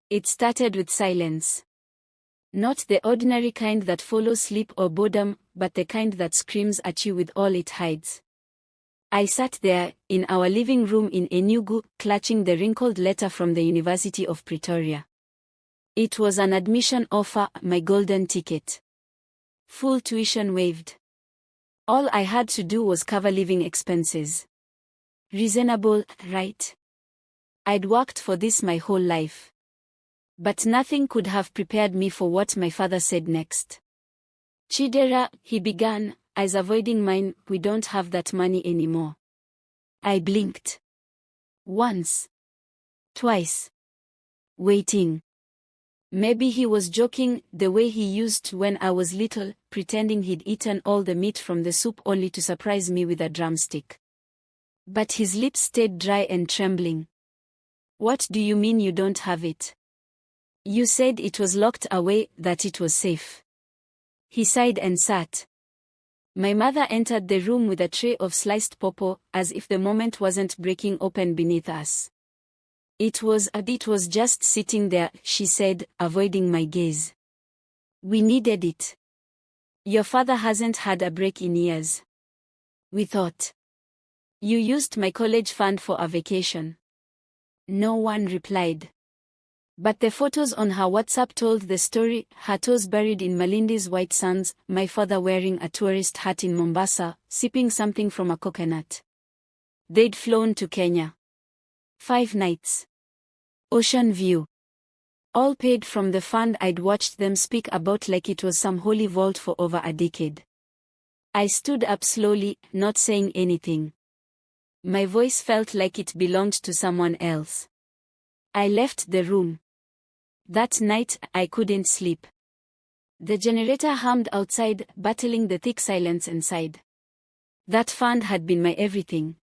It started with silence. Not the ordinary kind that follows sleep or boredom, but the kind that screams at you with all it hides. I sat there, in our living room in Enugu, clutching the wrinkled letter from the University of Pretoria. It was an admission offer, my golden ticket. Full tuition waived. All I had to do was cover living expenses. Reasonable, right? I'd worked for this my whole life. But nothing could have prepared me for what my father said next. Chidera, he began, eyes avoiding mine, we don't have that money anymore. I blinked. Once. Twice. Waiting. Maybe he was joking, the way he used to when I was little, pretending he'd eaten all the meat from the soup only to surprise me with a drumstick. But his lips stayed dry and trembling. What do you mean you don't have it? You said it was locked away, that it was safe. He sighed and sat. My mother entered the room with a tray of sliced pawpaw, as if the moment wasn't breaking open beneath us. It was just sitting there, she said, avoiding my gaze. We needed it. Your father hasn't had a break in years. We thought. You used my college fund for a vacation. No one replied. But the photos on her WhatsApp told the story, her toes buried in Malindi's white sands, my father wearing a tourist hat in Mombasa, sipping something from a coconut. They'd flown to Kenya. 5 nights. Ocean view. All paid from the fund I'd watched them speak about like it was some holy vault for over a decade. I stood up slowly, not saying anything. My voice felt like it belonged to someone else. I left the room. That night, I couldn't sleep. The generator hummed outside, battling the thick silence inside. That fund had been my everything.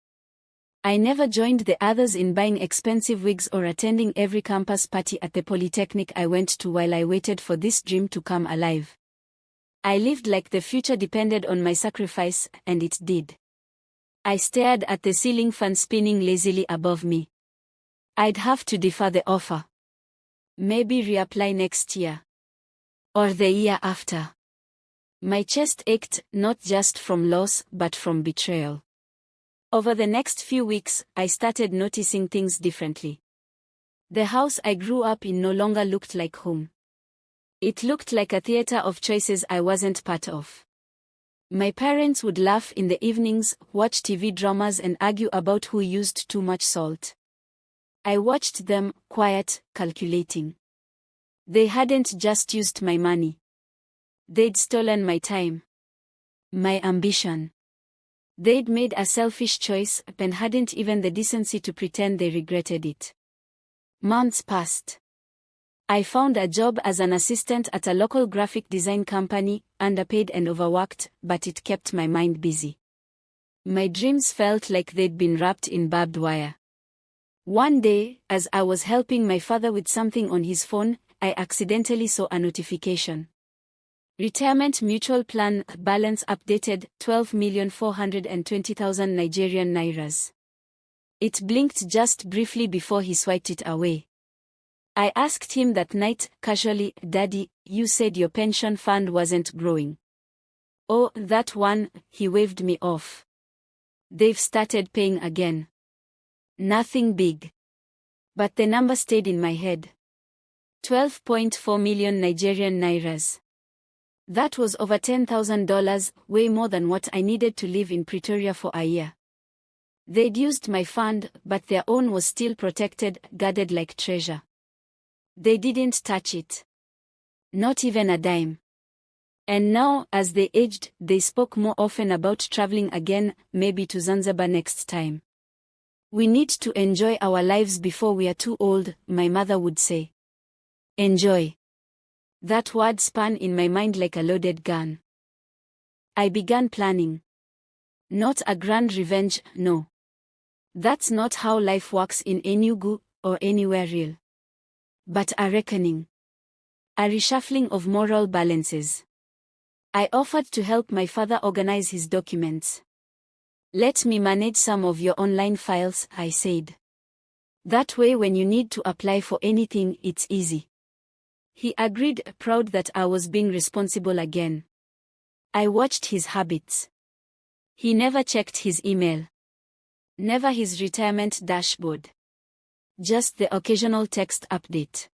I never joined the others in buying expensive wigs or attending every campus party at the polytechnic I went to while I waited for this dream to come alive. I lived like the future depended on my sacrifice, and it did. I stared at the ceiling fan spinning lazily above me. I'd have to defer the offer. Maybe reapply next year. Or the year after. My chest ached, not just from loss, but from betrayal. Over the next few weeks, I started noticing things differently. The house I grew up in no longer looked like home. It looked like a theater of choices I wasn't part of. My parents would laugh in the evenings, watch TV dramas and argue about who used too much salt. I watched them, quiet, calculating. They hadn't just used my money. They'd stolen my time. My ambition. They'd made a selfish choice and hadn't even the decency to pretend they regretted it. Months passed. I found a job as an assistant at a local graphic design company, underpaid and overworked, but it kept my mind busy. My dreams felt like they'd been wrapped in barbed wire. One day, as I was helping my father with something on his phone, I accidentally saw a notification. Retirement mutual plan balance updated, 12,420,000 Nigerian nairas. It blinked just briefly before he swiped it away. I asked him that night, casually, Daddy, you said your pension fund wasn't growing. Oh, that one, he waved me off. They've started paying again. Nothing big. But the number stayed in my head. 12.4 million Nigerian nairas. That was over $10,000, way more than what I needed to live in Pretoria for a year. They'd used my fund, but their own was still protected, guarded like treasure. They didn't touch it. Not even a dime. And now, as they aged, they spoke more often about traveling again, maybe to Zanzibar next time. We need to enjoy our lives before we are too old, my mother would say. Enjoy. That word spun in my mind like a loaded gun. I began planning. Not a grand revenge, no. That's not how life works in Enugu, or anywhere real. But a reckoning. A reshuffling of moral balances. I offered to help my father organize his documents. Let me manage some of your online files, I said. That way when you need to apply for anything, it's easy. He agreed, proud that I was being responsible again. I watched his habits. He never checked his email. Never his retirement dashboard. Just the occasional text update.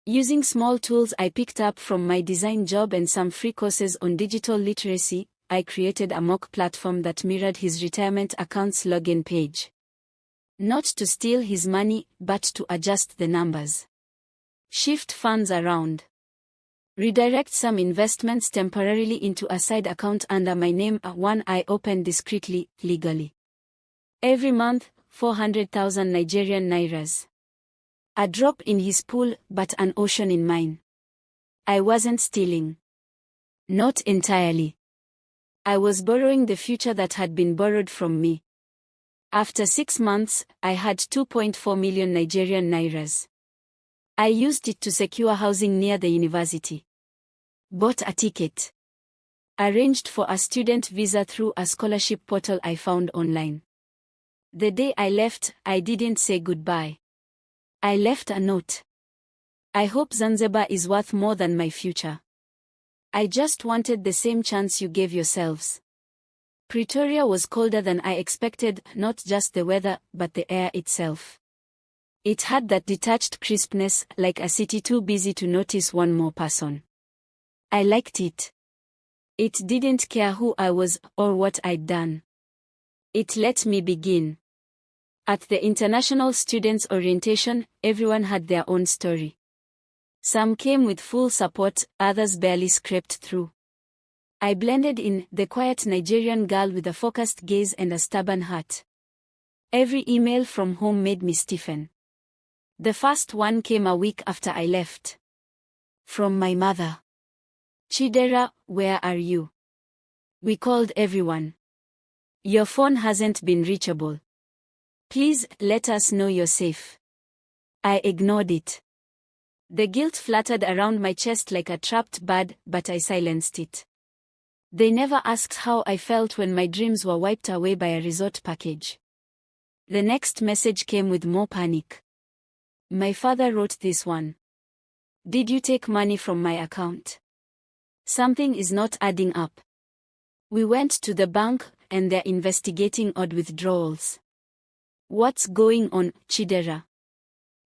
Using small tools I picked up from my design job and some free courses on digital literacy, I created a mock platform that mirrored his retirement account's login page. Not to steal his money, but to adjust the numbers. Shift funds around. Redirect some investments temporarily into a side account under my name, one I opened discreetly, legally. Every month, 400,000 Nigerian nairas. A drop in his pool, but an ocean in mine. I wasn't stealing. Not entirely. I was borrowing the future that had been borrowed from me. After 6 months, I had 2.4 million Nigerian nairas. I used it to secure housing near the university. Bought a ticket. Arranged for a student visa through a scholarship portal I found online. The day I left, I didn't say goodbye. I left a note. I hope Zanzibar is worth more than my future. I just wanted the same chance you gave yourselves. Pretoria was colder than I expected, not just the weather, but the air itself. It had that detached crispness, like a city too busy to notice one more person. I liked it. It didn't care who I was, or what I'd done. It let me begin. At the International Students' Orientation, everyone had their own story. Some came with full support, others barely scraped through. I blended in, the quiet Nigerian girl with a focused gaze and a stubborn heart. Every email from home made me stiffen. The first one came a week after I left. From my mother. Chidera, where are you? We called everyone. Your phone hasn't been reachable. Please, let us know you're safe. I ignored it. The guilt fluttered around my chest like a trapped bird, but I silenced it. They never asked how I felt when my dreams were wiped away by a resort package. The next message came with more panic. My father wrote this one. Did you take money from my account? Something is not adding up. We went to the bank, and they're investigating odd withdrawals. What's going on, Chidera?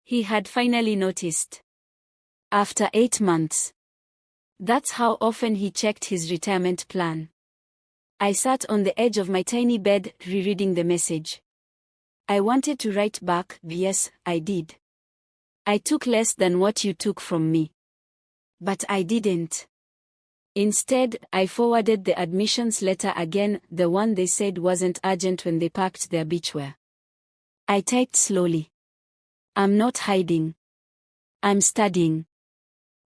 He had finally noticed. After 8 months. That's how often he checked his retirement plan. I sat on the edge of my tiny bed, rereading the message. I wanted to write back, yes, I did. I took less than what you took from me. But I didn't. Instead, I forwarded the admissions letter again, the one they said wasn't urgent when they packed their beachwear. I typed slowly. I'm not hiding. I'm studying.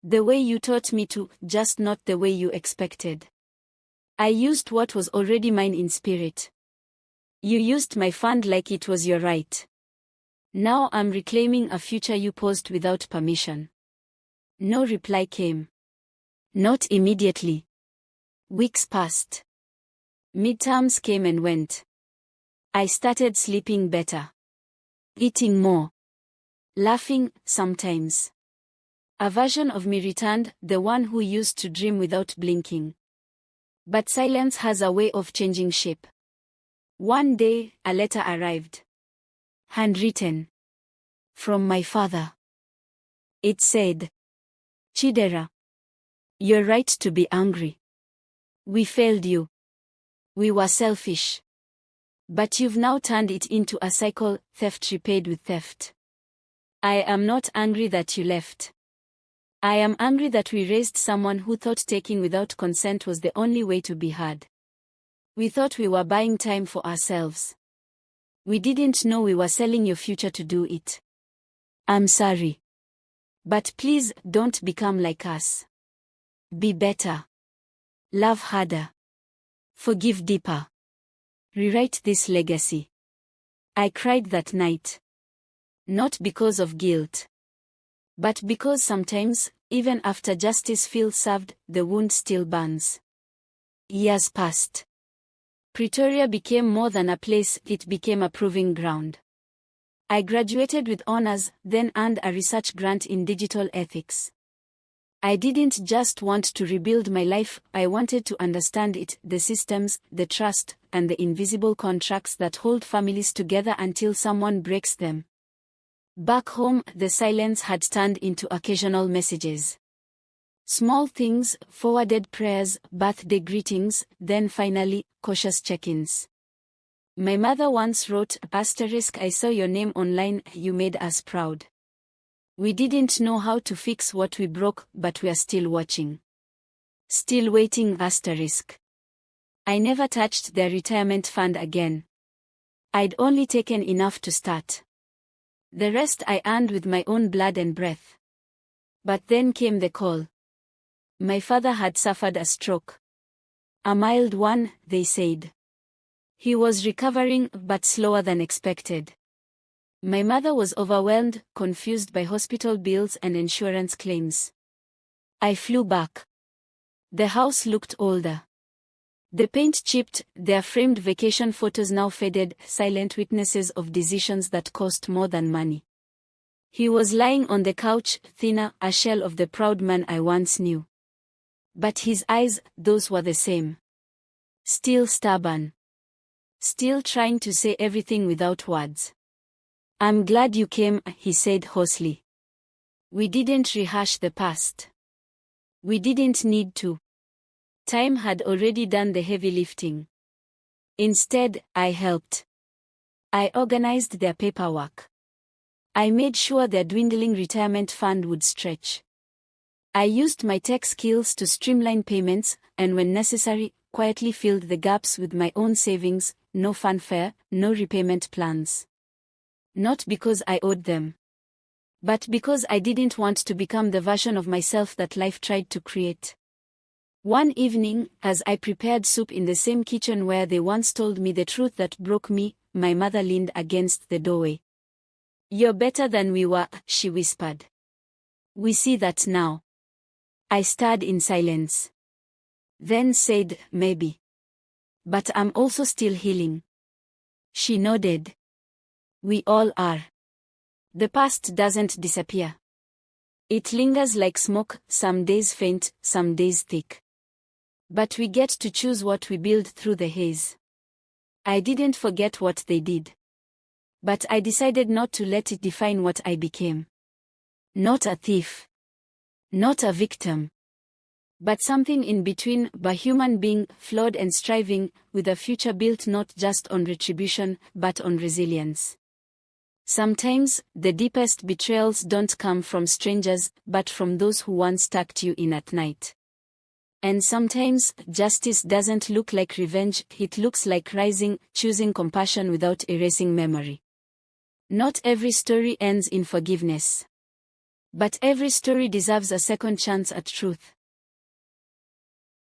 The way you taught me to, just not the way you expected. I used what was already mine in spirit. You used my fund like it was your right. Now I'm reclaiming a future you paused without permission. No reply came. Not immediately. Weeks passed. Midterms came and went. I started sleeping better. Eating more. Laughing, sometimes. A version of me returned, the one who used to dream without blinking. But silence has a way of changing shape. One day, a letter arrived. Handwritten. From my father. It said, Chidera. You're right to be angry. We failed you. We were selfish. But you've now turned it into a cycle, theft repaid with theft. I am not angry that you left. I am angry that we raised someone who thought taking without consent was the only way to be heard. We thought we were buying time for ourselves. We didn't know we were selling your future to do it. I'm sorry. But please, don't become like us. Be better. Love harder. Forgive deeper. Rewrite this legacy. I cried that night. Not because of guilt. But because sometimes, even after justice feels served, the wound still burns. Years passed. Pretoria became more than a place, it became a proving ground. I graduated with honors, then earned a research grant in digital ethics. I didn't just want to rebuild my life, I wanted to understand it, the systems, the trust, and the invisible contracts that hold families together until someone breaks them. Back home, the silence had turned into occasional messages. Small things, forwarded prayers, birthday greetings, then finally, cautious check-ins. My mother once wrote, "I saw your name online, you made us proud. We didn't know how to fix what we broke, but we're still watching. Still waiting. I never touched their retirement fund again. I'd only taken enough to start. The rest I earned with my own blood and breath. But then came the call. My father had suffered a stroke. A mild one, they said. He was recovering, but slower than expected. My mother was overwhelmed, confused by hospital bills and insurance claims. I flew back. The house looked older. The paint chipped, their framed vacation photos now faded, silent witnesses of decisions that cost more than money. He was lying on the couch, thinner, a shell of the proud man I once knew. But his eyes, those were the same. Still stubborn. Still trying to say everything without words. "I'm glad you came," he said hoarsely. We didn't rehash the past. We didn't need to. Time had already done the heavy lifting. Instead, I helped. I organized their paperwork. I made sure their dwindling retirement fund would stretch. I used my tech skills to streamline payments, and when necessary, quietly filled the gaps with my own savings, no fanfare, no repayment plans. Not because I owed them, but because I didn't want to become the version of myself that life tried to create. One evening, as I prepared soup in the same kitchen where they once told me the truth that broke me, my mother leaned against the doorway. "You're better than we were," she whispered. "We see that now." I stared in silence. Then said, "Maybe. But I'm also still healing." She nodded. We all are. The past doesn't disappear. It lingers like smoke, some days faint, some days thick. But we get to choose what we build through the haze. I didn't forget what they did. But I decided not to let it define what I became. Not a thief. Not a victim. But something in between, a human being, flawed and striving, with a future built not just on retribution, but on resilience. Sometimes, the deepest betrayals don't come from strangers, but from those who once tucked you in at night. And sometimes, justice doesn't look like revenge, it looks like rising, choosing compassion without erasing memory. Not every story ends in forgiveness. But every story deserves a second chance at truth.